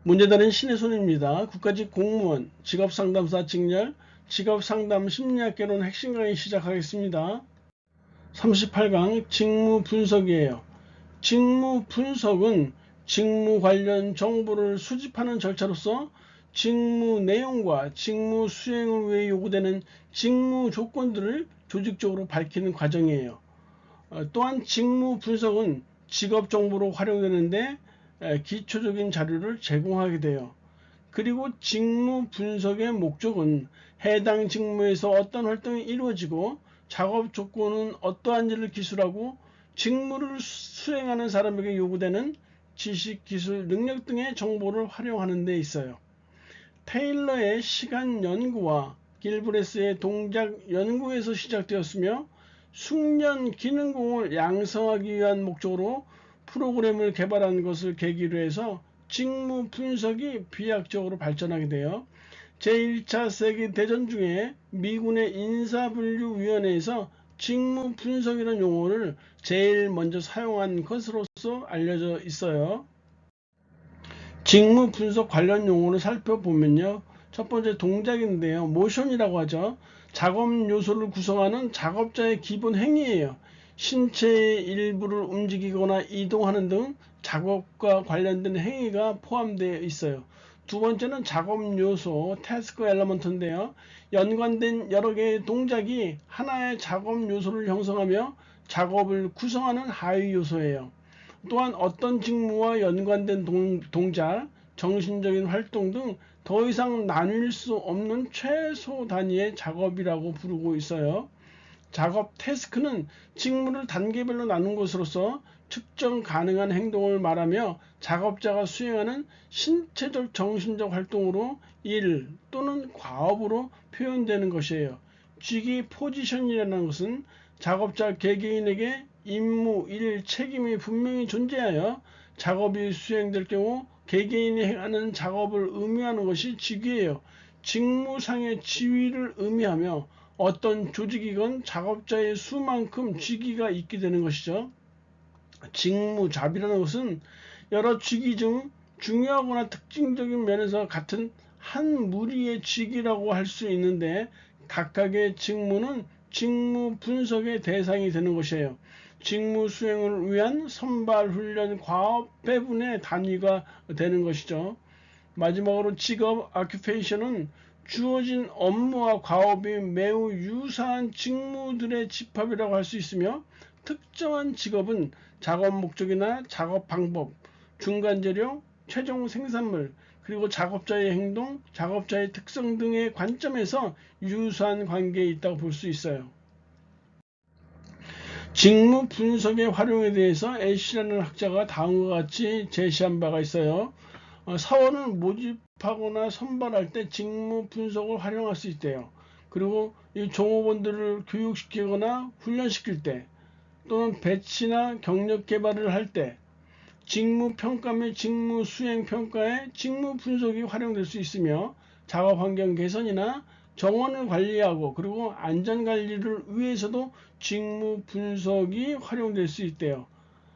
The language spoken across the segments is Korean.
문제다는 신혜손입니다. 국가직 공무원, 직업상담사 직렬, 직업상담 심리학개론 핵심 강의 시작하겠습니다. 38강 직무 분석이에요. 직무 분석은 직무 관련 정보를 수집하는 절차로서 직무 내용과 직무 수행을 위해 요구되는 직무 조건들을 조직적으로 밝히는 과정이에요. 또한 직무 분석은 직업 정보로 활용되는데 기초적인 자료를 제공하게 돼요. 그리고 직무 분석의 목적은 해당 직무에서 어떤 활동이 이루어지고 작업 조건은 어떠한지를 기술하고 직무를 수행하는 사람에게 요구되는 지식, 기술, 능력 등의 정보를 활용하는 데 있어요. 테일러의 시간 연구와 길브레스의 동작 연구에서 시작되었으며 숙련 기능공을 양성하기 위한 목적으로 프로그램을 개발한 것을 계기로 해서 직무 분석이 비약적으로 발전하게 되어 제1차 세계대전 중에 미군의 인사분류위원회에서 직무 분석이라는 용어를 제일 먼저 사용한 것으로서 알려져 있어요. 직무 분석 관련 용어를 살펴보면요. 첫 번째 동작인데요. 모션이라고 하죠. 작업 요소를 구성하는 작업자의 기본 행위예요. 신체의 일부를 움직이거나 이동하는 등 작업과 관련된 행위가 포함되어 있어요. 두 번째는 작업 요소, 태스크 엘리먼트인데요. 연관된 여러 개의 동작이 하나의 작업 요소를 형성하며 작업을 구성하는 하위 요소예요. 또한 어떤 직무와 연관된 동작, 정신적인 활동 등 더 이상 나뉠 수 없는 최소 단위의 작업이라고 부르고 있어요. 작업 태스크는 직무를 단계별로 나눈 것으로서 측정 가능한 행동을 말하며 작업자가 수행하는 신체적 정신적 활동으로 일 또는 과업으로 표현되는 것이에요. 쥐기 포지션이라는 것은 작업자 개개인에게 임무, 일, 책임이 분명히 존재하여 작업이 수행될 경우 개개인이 행하는 작업을 의미하는 것이 직위예요. 직무상의 지위를 의미하며 어떤 조직이건 작업자의 수만큼 직위가 있게 되는 것이죠. 직무잡이라는 것은 여러 직위 중 중요하거나 특징적인 면에서 같은 한 무리의 직위라고 할 수 있는데 각각의 직무는 직무 분석의 대상이 되는 것이에요. 직무 수행을 위한 선발, 훈련, 과업, 배분의 단위가 되는 것이죠. 마지막으로 직업, occupation은 주어진 업무와 과업이 매우 유사한 직무들의 집합이라고 할 수 있으며 특정한 직업은 작업 목적이나 작업 방법, 중간 재료, 최종 생산물, 그리고 작업자의 행동, 작업자의 특성 등의 관점에서 유사한 관계에 있다고 볼 수 있어요. 직무 분석의 활용에 대해서 애쉬라는 학자가 다음과 같이 제시한 바가 있어요. 사원을 모집하거나 선발할 때 직무 분석을 활용할 수 있대요. 그리고 이 종업원들을 교육시키거나 훈련시킬 때 또는 배치나 경력 개발을 할 때 직무 평가 및 직무 수행 평가에 직무 분석이 활용될 수 있으며 작업 환경 개선이나 정원을 관리하고 그리고 안전 관리를 위해서도 직무 분석이 활용될 수 있대요.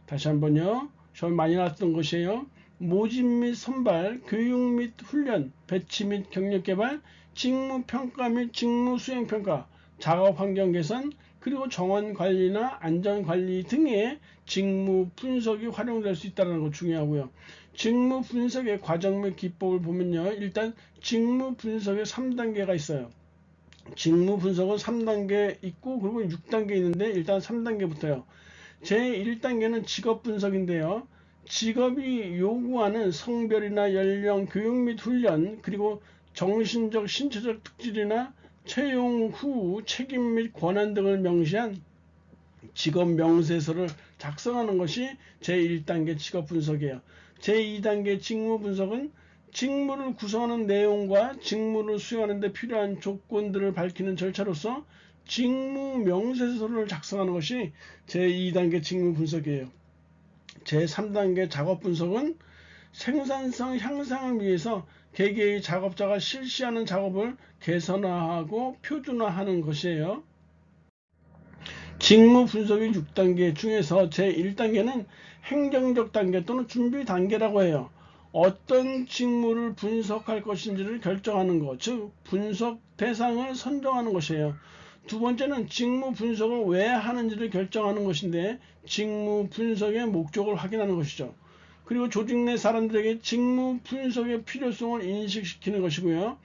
다시 한번요. 좀 많이 나왔던 것이에요. 모집 및 선발, 교육 및 훈련, 배치 및 경력 개발, 직무 평가 및 직무 수행 평가, 작업 환경 개선, 그리고 정원 관리나 안전 관리 등의 직무 분석이 활용될 수 있다는 거 중요하고요. 직무 분석의 과정 및 기법을 보면요. 일단 직무 분석의 3단계가 있어요. 직무 분석은 3단계 있고 그리고 6단계 있는데 일단 3단계부터요. 제1단계는 직업 분석인데요. 직업이 요구하는 성별이나 연령, 교육 및 훈련, 그리고 정신적, 신체적 특질이나 채용 후 책임 및 권한 등을 명시한 직업 명세서를 작성하는 것이 제1단계 직업 분석이에요. 제2단계 직무 분석은 직무를 구성하는 내용과 직무를 수행하는 데 필요한 조건들을 밝히는 절차로서 직무 명세서를 작성하는 것이 제2단계 직무 분석이에요. 제3단계 작업 분석은 생산성 향상을 위해서 개개의 작업자가 실시하는 작업을 개선화하고 표준화하는 것이에요. 직무 분석의 6단계 중에서 제1단계는 행정적 단계 또는 준비 단계라고 해요. 어떤 직무를 분석할 것인지를 결정하는 것, 즉 분석 대상을 선정하는 것이에요. 두 번째는 직무 분석을 왜 하는지를 결정하는 것인데 직무 분석의 목적을 확인하는 것이죠. 그리고 조직 내 사람들에게 직무 분석의 필요성을 인식시키는 것이고요.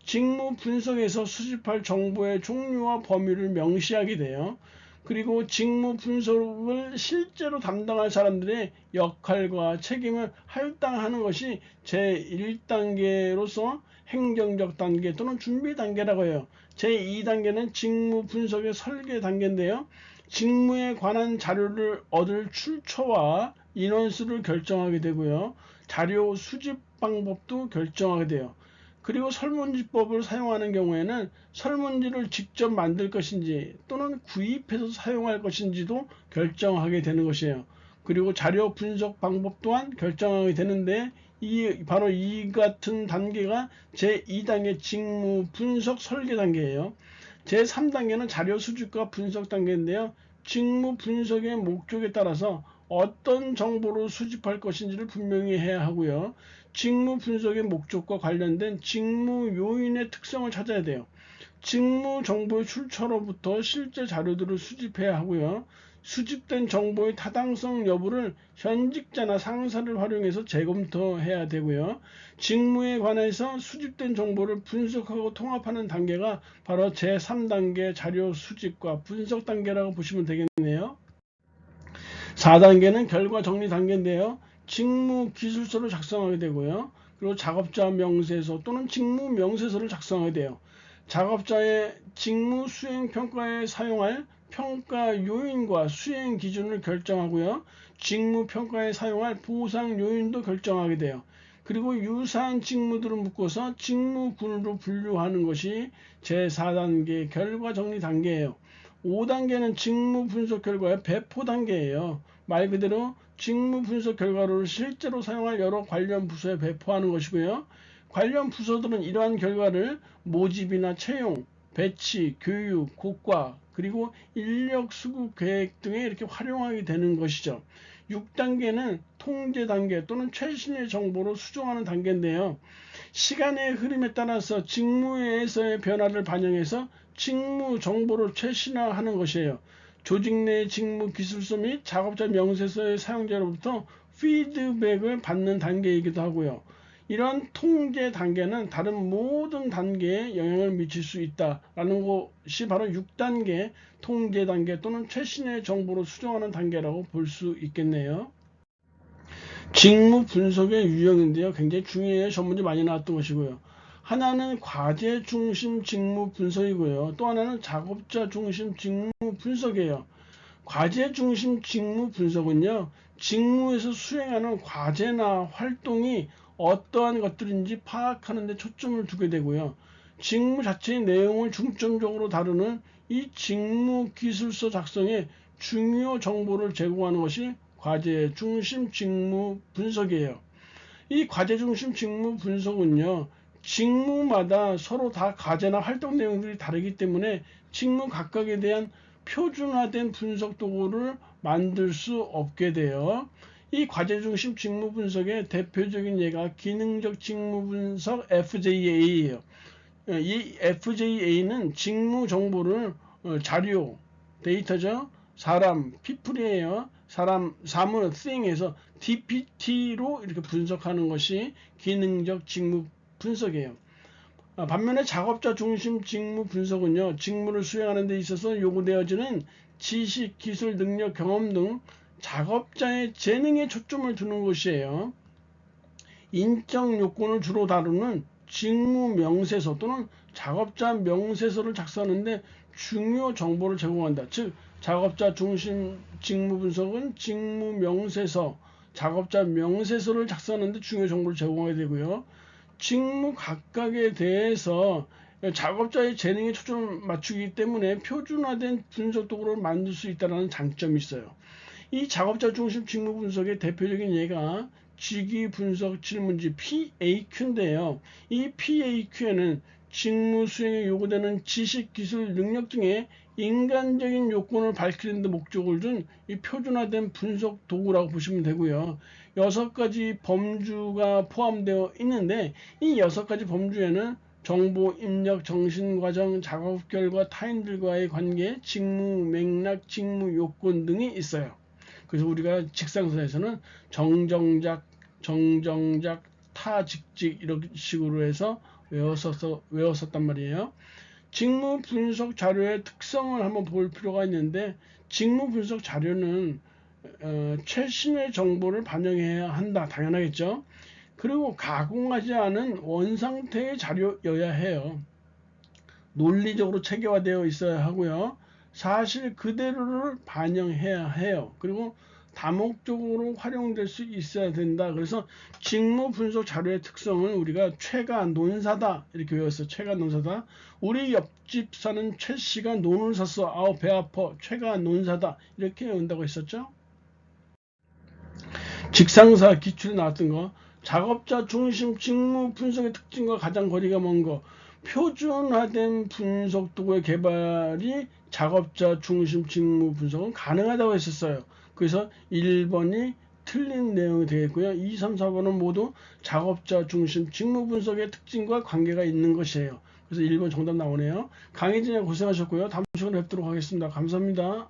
직무 분석에서 수집할 정보의 종류와 범위를 명시하게 돼요. 그리고 직무 분석을 실제로 담당할 사람들의 역할과 책임을 할당하는 것이 제1단계로서 행정적 단계 또는 준비 단계라고 해요. 제2단계는 직무 분석의 설계 단계인데요. 직무에 관한 자료를 얻을 출처와 인원수를 결정하게 되고요. 자료 수집 방법도 결정하게 돼요. 그리고 설문지법을 사용하는 경우에는 설문지를 직접 만들 것인지 또는 구입해서 사용할 것인지도 결정하게 되는 것이에요. 그리고 자료 분석 방법 또한 결정하게 되는데 바로 이 같은 단계가 제2단계 직무 분석 설계 단계예요. 제3단계는 자료 수집과 분석 단계인데요. 직무 분석의 목적에 따라서 어떤 정보를 수집할 것인지를 분명히 해야 하고요. 직무 분석의 목적과 관련된 직무 요인의 특성을 찾아야 돼요. 직무 정보의 출처로부터 실제 자료들을 수집해야 하고요. 수집된 정보의 타당성 여부를 현직자나 상사를 활용해서 재검토해야 되고요. 직무에 관해서 수집된 정보를 분석하고 통합하는 단계가 바로 제3단계 자료 수집과 분석 단계라고 보시면 되겠네요. 4단계는 결과 정리 단계인데요. 직무 기술서를 작성하게 되고요. 그리고 작업자 명세서 또는 직무 명세서를 작성하게 돼요. 작업자의 직무 수행 평가에 사용할 평가 요인과 수행 기준을 결정하고요. 직무 평가에 사용할 보상 요인도 결정하게 돼요. 그리고 유사한 직무들을 묶어서 직무군으로 분류하는 것이 제4단계 결과 정리 단계예요. 5단계는 직무 분석 결과의 배포 단계예요. 말 그대로 직무 분석 결과를 실제로 사용할 여러 관련 부서에 배포하는 것이고요. 관련 부서들은 이러한 결과를 모집이나 채용, 배치, 교육, 고과, 그리고 인력 수급 계획 등에 이렇게 활용하게 되는 것이죠. 6단계는 통제 단계 또는 최신의 정보를 수정하는 단계인데요. 시간의 흐름에 따라서 직무에서의 변화를 반영해서 직무 정보를 최신화하는 것이에요. 조직 내 직무 기술서 및 작업자 명세서의 사용자로부터 피드백을 받는 단계이기도 하고요. 이런 통제 단계는 다른 모든 단계에 영향을 미칠 수 있다라는 것이 바로 6단계 통제 단계 또는 최신의 정보를 수정하는 단계라고 볼 수 있겠네요. 직무 분석의 유형인데요. 굉장히 중요해요. 전문제 많이 나왔던 것이고요. 하나는 과제 중심 직무 분석이고요. 또 하나는 작업자 중심 직무 분석이에요. 과제 중심 직무 분석은요. 직무에서 수행하는 과제나 활동이 어떠한 것들인지 파악하는 데 초점을 두게 되고요. 직무 자체의 내용을 중점적으로 다루는 이 직무 기술서 작성에 중요 정보를 제공하는 것이 과제 중심 직무 분석이에요. 이 과제 중심 직무 분석은요. 직무마다 서로 다 과제나 활동 내용들이 다르기 때문에 직무 각각에 대한 표준화된 분석 도구를 만들 수 없게 돼요. 이 과제 중심 직무 분석의 대표적인 예가 기능적 직무 분석 FJA예요. 이 FJA는 직무 정보를 자료, 데이터죠. 사람, people이에요. 사물, thing에서 DPT로 이렇게 분석하는 것이 기능적 직무 분석이에요. 반면에 작업자 중심 직무 분석은요. 직무를 수행하는 데 있어서 요구되어지는 지식, 기술, 능력, 경험 등 작업자의 재능에 초점을 두는 것이에요. 인적 요건을 주로 다루는 직무 명세서 또는 작업자 명세서를 작성하는데 중요 정보를 제공한다. 즉 작업자 중심 직무 분석은 직무 명세서, 작업자 명세서를 작성하는데 중요 정보를 제공하게 되고요. 직무 각각에 대해서 작업자의 재능에 초점을 맞추기 때문에 표준화된 분석 도구를 만들 수 있다는 장점이 있어요. 이 작업자 중심 직무 분석의 대표적인 예가 직위 분석 질문지 PAQ인데요. 이 PAQ에는 직무 수행에 요구되는 지식, 기술, 능력 등의 인간적인 요건을 밝히는 데 목적을 둔 이 표준화된 분석 도구라고 보시면 되고요. 6가지 범주가 포함되어 있는데 이 6가지 범주에는 정보 입력, 정신과정, 작업 결과, 타인들과의 관계, 직무 맥락, 직무 요건 등이 있어요. 그래서 우리가 직상서에서는 정정작, 타직직 이런 식으로 해서 외웠었단 말이에요. 직무 분석 자료의 특성을 한번 볼 필요가 있는데 직무 분석 자료는 최신의 정보를 반영해야 한다. 당연하겠죠. 그리고 가공하지 않은 원상태의 자료여야 해요. 논리적으로 체계화되어 있어야 하고요. 사실 그대로를 반영해야 해요. 그리고 다목적으로 활용될 수 있어야 된다. 그래서 직무 분석 자료의 특성은 우리가 최가 논사다 이렇게 외웠어요. 최가 논사다. 우리 옆집 사는 최 씨가 논을 샀어. 아우 배 아파. 최가 논사다 이렇게 외운다고 했었죠. 직상사 기출에 나왔던 거, 작업자 중심 직무 분석의 특징과 가장 거리가 먼 거, 표준화된 분석 도구의 개발이 작업자 중심 직무 분석은 가능하다고 했었어요. 그래서 1번이 틀린 내용이 되겠고요. 2, 3, 4번은 모두 작업자 중심 직무 분석의 특징과 관계가 있는 것이에요. 그래서 1번 정답 나오네요. 강혜진이 고생하셨고요. 다음 시간에 뵙도록 하겠습니다. 감사합니다.